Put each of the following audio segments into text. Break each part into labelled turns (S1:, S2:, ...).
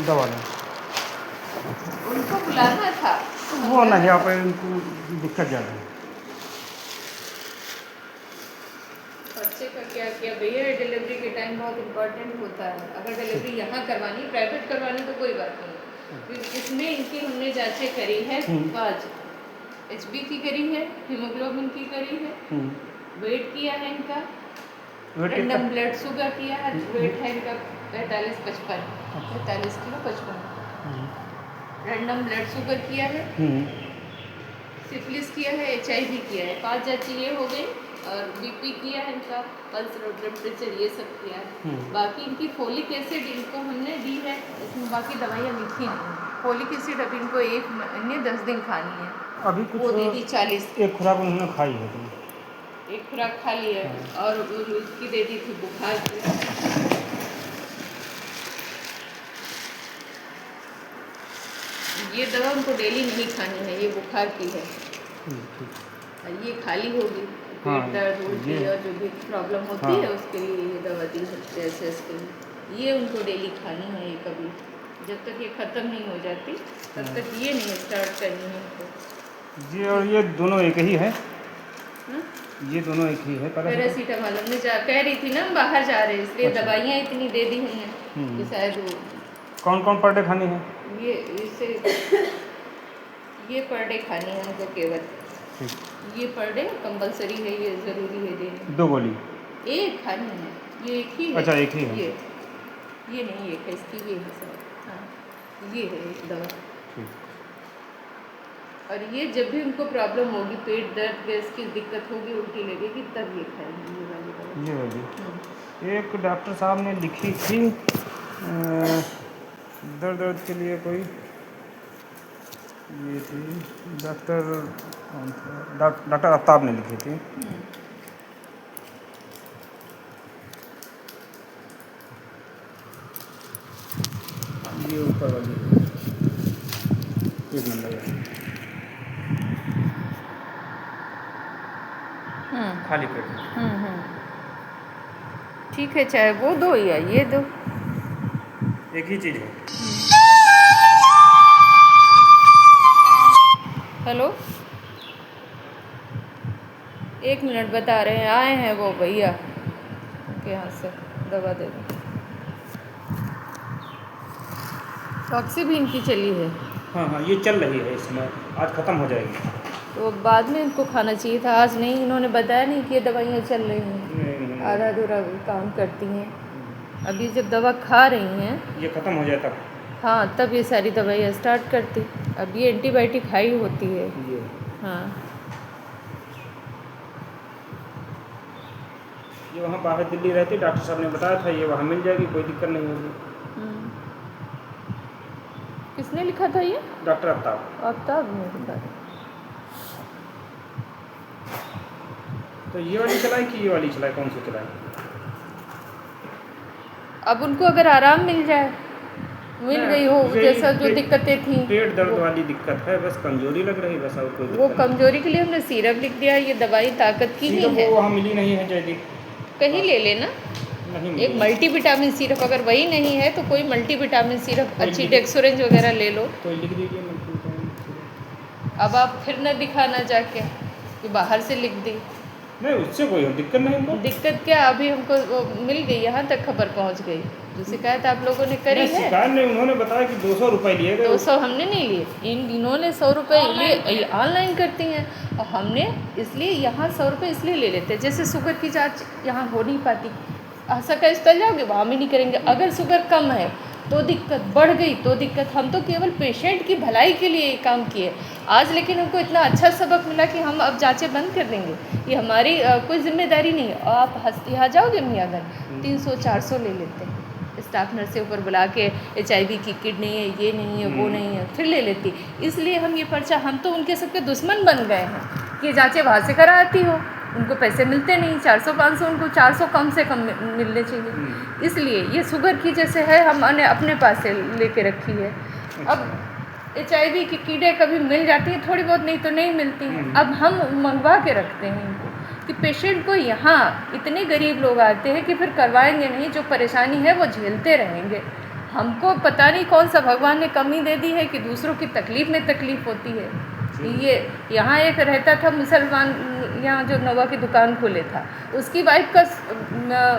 S1: दवा लें।
S2: उनको बुलाना था।
S1: वो नहीं आ पाए, उनको दिक्कत ज़्यादा है।
S2: बच्चे का क्या किया भैया, डिलीवरी के टाइम बहुत इम्पोर्टेंट होता है। अगर डिलीवरी यहाँ करवानी, प्राइवेट करवानी तो कोई बात नहीं। इसमें इनकी हमने जांचें करी है 5, HB की करी है, हीमोग्लोबिन की करी है, वेट किया है इनका, रैंडम ब्लड शुगर किया है, वेट है इनका 45-55, 45 किलो 55, रैंडम ब्लड शुगर किया है, सिफिलिस किया है, HIV किया है, 5 जांचें ये हो गई, और BP किया है इनका, पल्स और टेम्परेचर ये सब किया है। बाकी इनकी फोलिक एसिड इनको हमने दी है, इसमें बाकी दवाइयाँ लिखी नहीं। फोलिक एसिड अभी इनको 1 महीने 10 दिन खानी है।
S1: अभी कुछ
S2: वो दे दी 40,
S1: एक खुराक उन्होंने खाई है तो।
S2: एक खुराक खा ली है, और उसकी दे दी थी बुखार की। ये दवा उनको डेली नहीं खानी है, ये बुखार की है। ये खाली होगी, पेट दर्द उल्टी और जो भी प्रॉब्लम होती है उसके लिए ये दवा दी है SS के लिए। ये उनको डेली खानी है, ये कभी जब तक ये ख़त्म नहीं हो जाती तब तक ये नहीं स्टार्ट करनी है उनको।
S1: जी, और ये दोनों एक ही है? ये दोनों एक ही है।
S2: पैरासीटामोल हमने कह रही थी ना हम बाहर जा रहे हैं, इसलिए दवाइयाँ इतनी दे दी हैं कि शायद वो।
S1: कौन कौन पर डे खानी है?
S2: ये इसे ये पर डे खानी है उनको केवल। ये पर डे कंपलसरी है, ये ज़रूरी है देनी। 2
S1: गोली
S2: एक खानी है, ये एक ही है।
S1: अच्छा, एक ही है।
S2: ये नहीं एक है, इसकी ये है सर। हाँ, ये है एक दवा। और ये जब भी उनको प्रॉब्लम होगी, पेट दर्द गैस की दिक्कत होगी, उल्टी लगेगी, तब ये खाएंगे ये वाली दवा।
S1: ये वाली एक डॉक्टर साहब ने लिखी थी दर्द के लिए, कोई ये थी डॉक्टर आफ्ताब ने लिखी थी। ये ऊपर वाली 1 नंबर है, खाली पेट।
S2: ठीक है, चाहे वो दो या ये दो,
S1: एक ही चीज़ है।
S2: हेलो, 1 मिनट बता रहे हैं, आए हैं वो भैया के यहाँ से, दवा दे दो। टॉक्सी भी इनकी चली है।
S1: हाँ, ये चल रही है, इसमें आज ख़त्म हो जाएगी।
S2: तो बाद में इनको खाना चाहिए था, आज नहीं। इन्होंने बताया नहीं कि ये दवाइयाँ चल रही हैं, आधा अधूरा काम करती हैं। अभी जब दवा खा रही हैं,
S1: ये ख़त्म हो जाए तब।
S2: हाँ, तब ये सारी दवाइयाँ स्टार्ट करती। अब ये एंटीबायोटिक हाई होती है। हाँ,
S1: ये वहाँ बाहर दिल्ली रहती, डॉक्टर साहब ने बताया था ये वहाँ मिल जाएगी, कोई दिक्कत नहीं होगी।
S2: किसने लिखा था ये?
S1: डॉक्टर आफ्ताब।
S2: आफ्ताब ने लिखा था।
S1: तो ये वाली चलाएं कि ये वाली चलाएं, कौन सी चलाएं?
S2: अब उनको अगर आराम मिल जाए, मिल गई हो, जैसा जो दिक्कतें थी,
S1: पेट दर्द वाली दिक्कत है, बस कमजोरी लग रही, बस और कोई
S2: वो कमजोरी के लिए हमने सिरप लिख दिया। ये दवाई ताकत की ही है।
S1: वो वहाँ मिली नहीं है जयदीप,
S2: कहीं ले लेना। एक मल्टीविटामिन सिरप, अगर वही नहीं है तो कोई मल्टीविटामिन सिरप अच्छी डेक्सोरेंज वगैरह ले लो।
S1: कोई लिख दीजिए मल्टीविटामिन सिरप।
S2: अब आप फिर न दिखाना जाके कि बाहर से लिख दी।
S1: नहीं, उससे कोई दिक्कत नहीं हमको।
S2: दिक्कत क्या, अभी हमको वो मिल गई, यहाँ तक खबर पहुँच गई। जो शिकायत आप लोगों ने करी है,
S1: शिकायत नहीं, उन्होंने बताया कि 200 रुपये लिए गए।
S2: 200 हमने नहीं लिए, इन्होंने 100 रुपये लिए। ऑनलाइन करती हैं, और हमने इसलिए यहाँ 100 रुपये इसलिए ले लेते हैं। जैसे शुगर की जांच यहाँ हो नहीं पाती, आशा का स्थल जाओगे वहाँ भी नहीं करेंगे। अगर शुगर कम है तो दिक्कत, बढ़ गई तो दिक्कत। हम तो केवल पेशेंट की भलाई के लिए ये काम किए आज, लेकिन हमको इतना अच्छा सबक मिला कि हम अब जांचें बंद कर देंगे। ये हमारी कोई जिम्मेदारी नहीं है। आप यहाँ जाओगे मियाँगंज 300-400 ले लेते हैं। स्टाफ नर्स से ऊपर बुला के HIV की किट नहीं है, ये नहीं है, वो नहीं है, फिर ले लेती। इसलिए हम ये पर्चा, हम तो उनके सबके दुश्मन बन गए हैं कि जांचें वहाँ से कराती हो, उनको पैसे मिलते नहीं। 400-500, उनको 400 कम से कम मिलने चाहिए। इसलिए ये शुगर की जैसे है, हमने अपने पास से लेके रखी है। अब HIV की कीड़े कभी मिल जाती हैं थोड़ी बहुत, नहीं तो नहीं मिलती हैं। अब हम मंगवा के रखते हैं इनको कि पेशेंट को, यहाँ इतने गरीब लोग आते हैं कि फिर करवाएंगे नहीं, जो परेशानी है वो झेलते रहेंगे। हमको पता नहीं कौन सा भगवान ने कमी दे दी है कि दूसरों की तकलीफ़ में तकलीफ़ होती है। ये यहाँ एक रहता था मुसलमान, यहाँ जो नवा की दुकान खोले था, उसकी वाइफ का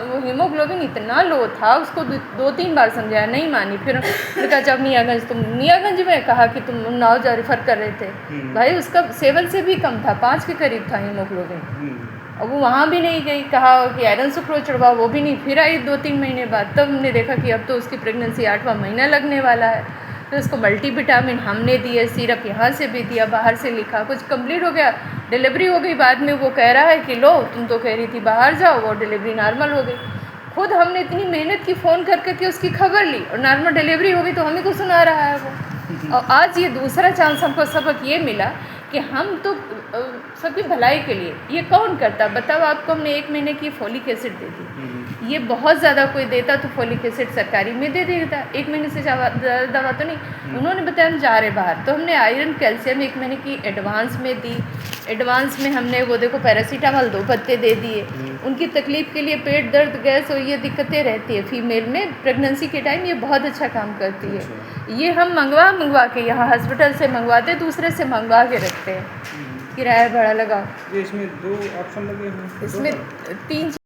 S2: वो हीमोग्लोबिन इतना लो था, उसको 2-3 बार समझाया, नहीं मानी। फिर कहा जब मियाँगंज, तुम मियाँगंज में कहा कि तुम नाव जा रेफ़र कर रहे थे, भाई उसका 7 से भी कम था, 5 के करीब था हीमोग्लोबिन। अब वो वहाँ भी नहीं गई, कहा कि आयरन सुक्रोज चढ़वाओ, वो भी नहीं। फिर आई 2-3 महीने बाद, तब हमने देखा कि अब तो उसकी प्रेगनेंसी 8वां महीना लगने वाला है। फिर उसको मल्टीविटामिन हमने दिए, सिरप यहाँ से भी दिया, बाहर से लिखा, कुछ कंप्लीट हो गया, डिलीवरी हो गई। बाद में वो कह रहा है कि लो तुम तो कह रही थी बाहर जाओ, वो डिलीवरी नॉर्मल हो गई। खुद हमने इतनी मेहनत की, फ़ोन कर करके उसकी खबर ली और नॉर्मल डिलीवरी हो गई, तो हमें को सुना रहा है वो। और आज ये दूसरा चांस हमको सबक ये मिला कि हम तो सबकी भलाई के लिए, ये कौन करता बताओ आपको। हमने 1 महीने की फोलिक एसिड दे दी, ये बहुत ज़्यादा कोई देता तो फोलिक एसिड सरकारी में दे देता, 1 महीने से दवा तो नहीं। उन्होंने बताया हम जा रहे बाहर, तो हमने आयरन कैल्शियम 1 महीने की एडवांस में दी। एडवांस में हमने वो देखो पैरासीटामॉल 2 पत्ते दे दिए। उनकी तकलीफ़ के लिए, पेट दर्द, गैस और ये दिक्कतें रहती है फीमेल में प्रेगनेंसी के टाइम, ये बहुत अच्छा काम करती है। ये हम मंगवा के यहाँ हॉस्पिटल से मंगवाते, दूसरे से मंगवा के रखते हैं, किराया भाड़ा लगाओ।
S1: ये इसमें 2 ऑप्शन लगे हैं,
S2: इसमें 3